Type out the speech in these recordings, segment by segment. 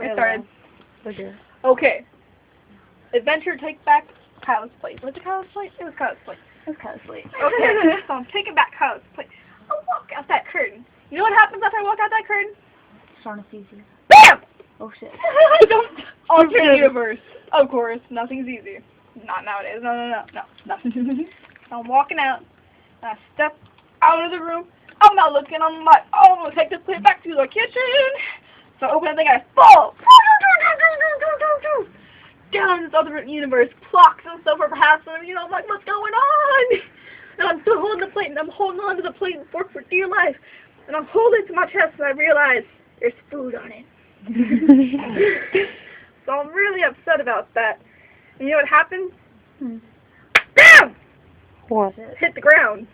I started. Okay. Okay. Adventure Take Back Kyle's Place. Was it Kyle's Place? It was Kyle's Place. It was kind of sweet. Okay, so I'm taking back Kyle's Place. I walk out that curtain. You know what happens after I walk out that curtain? Shauna sees you. BAM! Oh shit. I don't. Alternate universe. Of course, nothing's easy. Not nowadays. No. Nothing. I'm walking out. And I step out of the room. I'm not looking. I'm like, oh, I'm gonna take this plate back to the kitchen. So I open the thing. I fall. Down in this other universe. Clocks and stuff are passing. You know, I'm like, what's going on? And I'm still holding the plate. And I'm holding on to the plate and fork for dear life. And I'm holding it to my chest. And I realize there's food on it. So I'm really upset about that. And you know what happened? BAM! What? Hit the ground.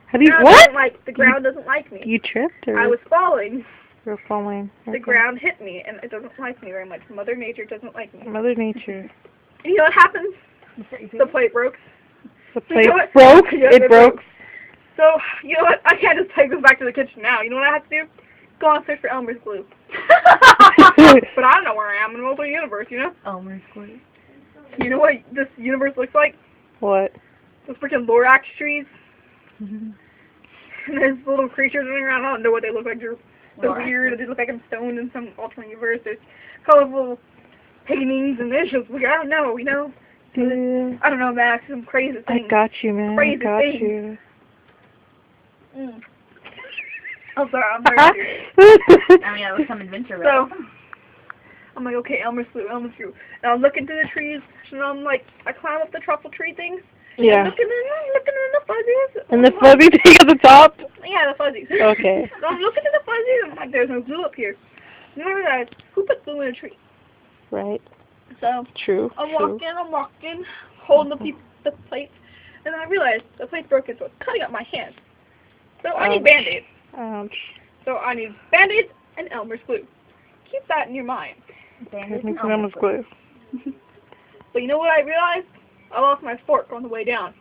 How do you, What? what? The ground doesn't like me. You tripped or? I was falling. You're falling. The ground hit me, and it doesn't like me very much. Mother Nature doesn't like me. Mother Nature. And you know what happened? The plate broke. The plate know what? broke? Yeah, It broke? So, you know what? I can't just take this back to the kitchen now. You know what I have to do? Go on search for Elmer's glue. But I don't know where I am in multiple universe, you know? Elmer's glue. You know what this universe looks like? What? Those freaking Lorax trees. And there's little creatures running around. I don't know what they look like. They're weird. They look like I'm stoned in some alternate universe. There's colorful paintings and it's just weird. I don't know, you know? Yeah. I don't know, Max. Some crazy things. I got you, man. Crazy I got things. you. I'm sorry. I'm very serious. I mean, that was some adventure, So, right? I'm like, okay, Elmer's glue. And I'm looking through the trees, and I'm like, I climb up the truffle tree things. Yeah. I'm looking in the fuzzies. And the fuzzy thing at the top? Yeah, the fuzzies. Okay. So I'm looking at the fuzzies, and I'm like, there's no glue up here. And I realized, who put glue in a tree? Right. So, True. I'm True. walking, holding the plate, and I realized the plate's broken, so it's cutting up my hand. So I need Band-Aids. Ouch. So I need Band-Aids and Elmer's glue. Keep that in your mind. Bandits Make and Elmer's glue. But you know what I realized? I lost my fork on the way down.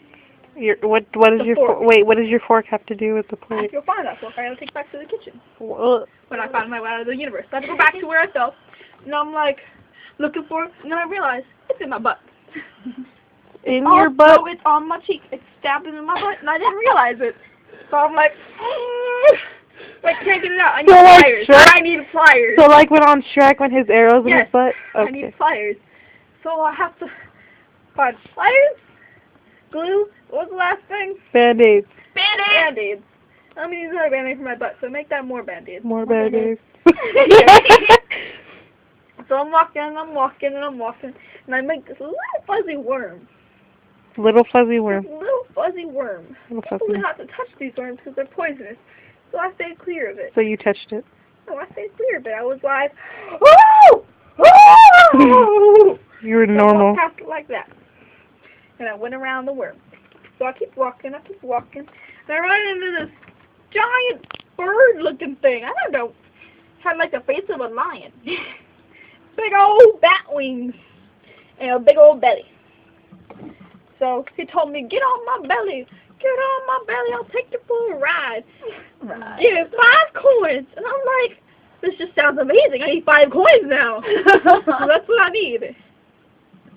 What is The your fork. wait? What does your fork have to do with the I have plate? to go find that fork. I gotta take it back to the kitchen. Well, When I find my way out of the universe. So I have to go back to where I fell. And I'm like, looking for it. And then I realize, it's in my butt. in your butt. Oh, it's on my cheek. It's stabbed into my butt. And I didn't realize it. So I'm like, I can't get it out. I need So like pliers. Shrek? I need pliers. So like when on Shrek when his arrows in Yes, his butt. I Okay. need pliers. So I have to find pliers, glue. What was the last thing? Band-Aids. Band-Aids. I'm going to use another Band-Aid for my butt, so make that more Band-Aids. More Band-Aids. So I'm walking, and I make this little fuzzy worm. Little fuzzy worm. This little fuzzy worm. Little People fuzzy. have to touch these worms because they're poisonous. So I stayed clear of it. So you touched it. So I stayed clear of it. I was like, oh! Oh! You were So I normal. walked past it like that. And I went around the worm. So I keep walking, and I run into this giant bird-looking thing. I don't know. Had like the face of a lion. Big old bat wings. And a big old belly. So he told me, get on my belly. Get on my belly. I'll take you for a ride. Right. Give 5 coins. And I'm like, this just sounds amazing. I need 5 coins now. So that's what I need.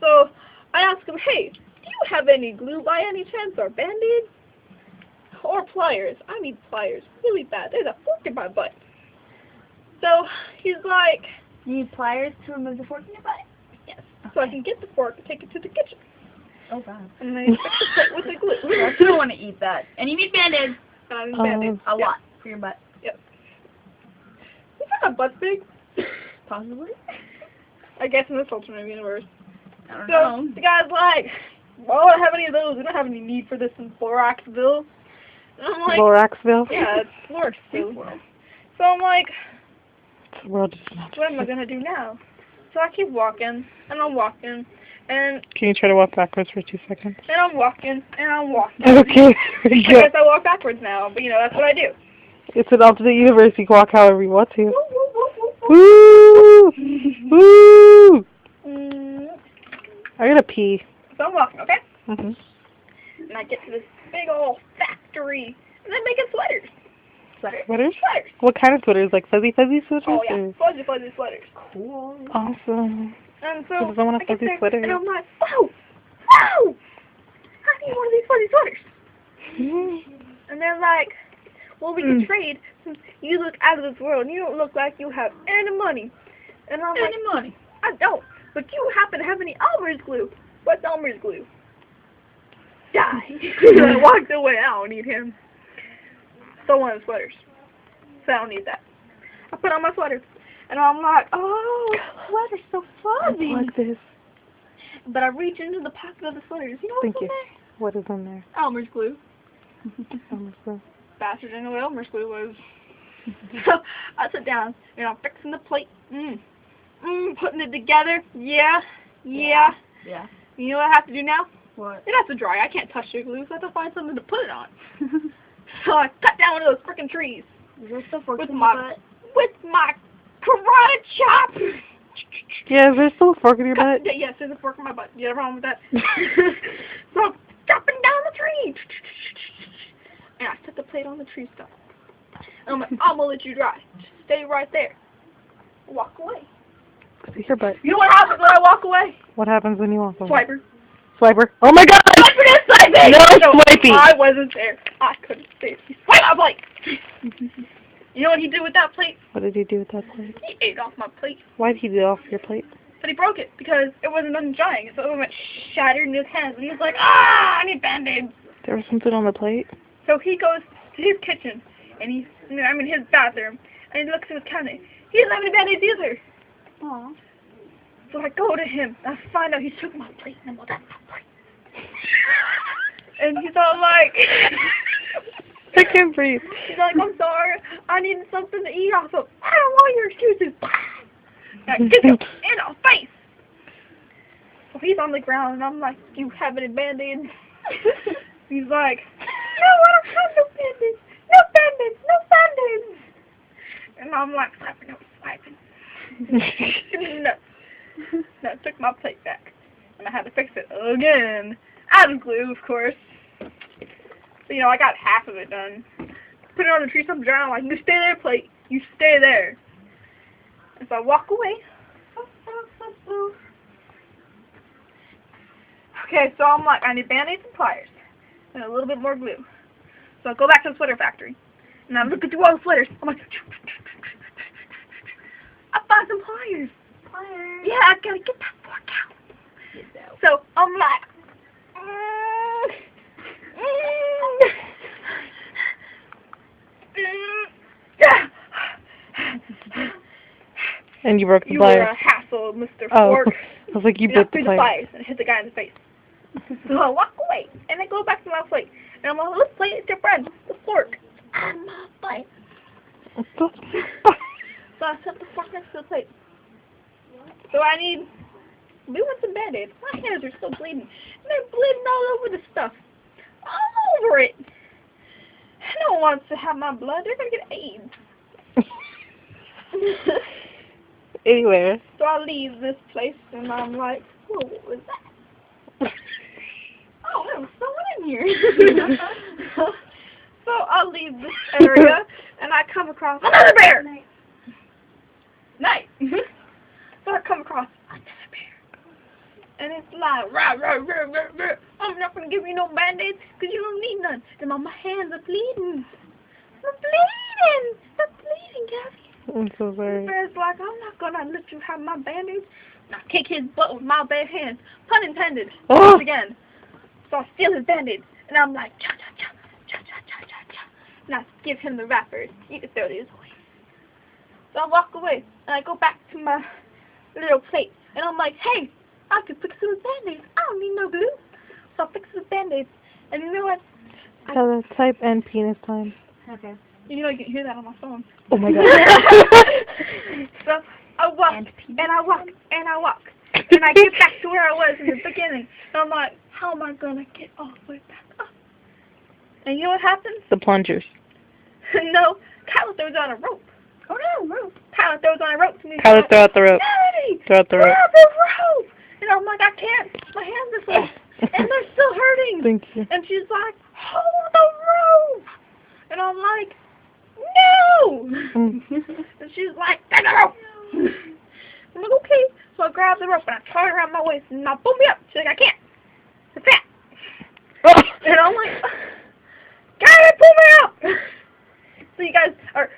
So I asked him, hey, do you have any glue by any chance or Band-Aids? Or pliers? I need pliers really bad. There's a fork in my butt. So he's like, You need pliers to remove the fork in your butt? yes. So I can get the fork and take it to the kitchen. Oh, God. And then I fix the plate with the glue. I still want to eat that. And you need Band-Aids. And I need Band-Aids. A lot for your butt. Yep. You think my butt's big? Possibly. I guess in this alternate universe. I don't So know. the guy's like, well, I don't have any of those. We don't have any need for this in Floraxville. And I'm like, Loraxville. yeah, it's Floraxville. So I'm like, The world is not. what am I going to do now? So I keep walking, and I'm walking, and Can you try to walk backwards for 2 seconds? I'm walking, and I'm walking. Okay. I Good. guess I walk backwards now, but you know, that's what I do. It's an alternate universe. You can walk however you want to. Woo, woo, woo, woo, woo. Woo! Woo! Mm. I gotta pee. So I'm walking, okay? Mhm. And I get to this big old factory, and they're making sweaters. Sweater. Sweaters? Sweaters. What kind of sweaters? Like fuzzy sweaters? Oh yeah, Or- fuzzy sweaters. Cool. Awesome. And so Who doesn't want a I get fuzzy there, sweater? and I'm like, whoa, whoa! I need one of these fuzzy sweaters. And they're like, well, we can trade since you look out of this world and you don't look like you have any money. And I'm like, Any money? I don't. But you happen to have any Elmer's glue. What's Elmer's glue? Die. And I walked away. I don't need him. So one of the sweaters. So I don't need that. I put on my sweater. And I'm like, oh, sweater's so fuzzy. Like this. But I reach into the pocket of the sweaters. You know what's Thank in you. there? What is in there? Elmer's glue. Honestly. Faster than what Elmer's glue was. So I sit down and I'm fixing the plate. Putting it together. Yeah. Yeah. You know what I have to do now? What? It has to dry. I can't touch the glue, so I have to find something to put it on. So I cut down one of those frickin' trees Is there still forks with in my your butt? with my karate chop. Yeah, is there still a fork in your butt? Yes, there's a fork in my butt. You have a problem with that? So I'm chopping down the tree. And I set the plate on the tree stump. And I'm like, I'm gonna let you dry. Just stay right there. Walk away. See your butt. You know what happens when I walk away? What happens when you walk away? Swiper. Swiper. Oh my god! Swiper is swiping! No swiping! I wasn't there. I couldn't see it. He swiped my plate. You know what he did with that plate? What did he do with that plate? He ate off my plate. Why did he do it off your plate? But he broke it because it wasn't done drying. So it went shattered in his hands. And he was like, I need Band-Aids. There was something on the plate? So he goes to his kitchen, and his bathroom, and he looks at his cabinet. He didn't have any Band-Aids either. Aw. So I go to him, and I find out he took my plate, and I'm like, that's my plate. And he's all like, I can't breathe. he's like, I'm sorry, I needed something to eat off of. I don't want your excuses. And I kick him in the face. So he's on the ground, and I'm like, do you have any Band-Aids? He's like, no, I don't have no Band-Aids. No Band-Aids, no Band-Aids. And I'm like, swiping, no swiping. No. No, I took my plate back. And I had to fix it again. Out of glue, of course. So, I got half of it done. Put it on the tree, something dry. I'm like, you stay there, plate. You stay there. And so I walk away. Okay, so I'm like, I need Band-Aids and pliers. And a little bit more glue. So I go back to the sweater factory. And I'm looking through all the sweaters. I'm like, I found some pliers. Yeah, I gotta get that fork out. So I'm like, And you broke the you were pliers. a hassle, Mr. Oh, Fork. I was like, you And I broke the threw the pliers. pliers and hit the guy in the face. So I walk away, and I go back to my plate. And I'm like, let's play it, it's your friend, the fork. On my plate. So I set the fork next to the plate. So I need glue and some Band-Aids. My hands are still bleeding. And they're bleeding all over the stuff. All over it. No one wants to have my blood. They're going to get AIDS. Anywhere. So I leave this place, and I'm like, whoa, what was that? Oh, there was someone in here. So I leave this area, and I come across another bear. Night. So I come across another bear. And it's like, rah, rah, rah, rah, rah. I'm not going to give you no Band-Aids because you don't need none. And my hands are bleeding. I'm bleeding. I'm bleeding, Gabby. I'm so The sorry. bear's like, I'm not going to let you have my Band-Aids. And I kick his butt with my bare hands. Pun intended. Oh. Once again. So I steal his Band-Aids. And I'm like, cha, cha, cha, cha, cha, cha, cha, cha. And I give him the wrappers. You can throw these away. So I walk away. And I go back to my little plate. And I'm like, hey, I can fix it with Band-Aids. I don't need no glue. So I fix it with Band-Aids. And you know what? Type and penis time. Okay. You know you can hear that on my phone. Oh my god. So I walk, and I walk, and I walk. And I get back to where I was in the beginning. And I'm like, how am I going to get all the way back up? And you know what happens? The plungers. No, Kyla throws on a rope. Oh no, rope. Kyla throws on a rope to me. Kyla, throw out the rope. Melody, Throw out the rope. grab the rope. And I'm like, I can't. My hands are full. And they're still hurting. Thank you. And she's like, hold the rope. And I'm like, go! Mm. And she's like, take the rope! I'm like, okay. So I grab the rope and I tie it around my waist and I pull me up. She's like, I can't. It's fat. And I'm like, guys, pull me up! So you guys are...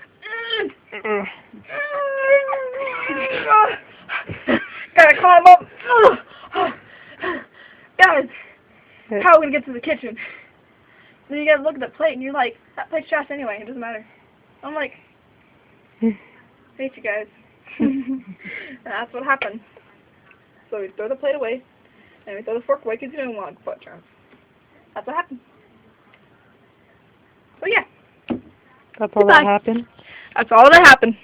Gotta climb up. Guys, how are we gonna get to the kitchen? Then you gotta look at the plate and you're like, that plate's trash anyway, it doesn't matter. I'm like, hate you guys. And that's what happened. So we throw the plate away, and we throw the fork away because you don't want foot germs. That's what happened. So yeah. That's all that happened. That's all that happened.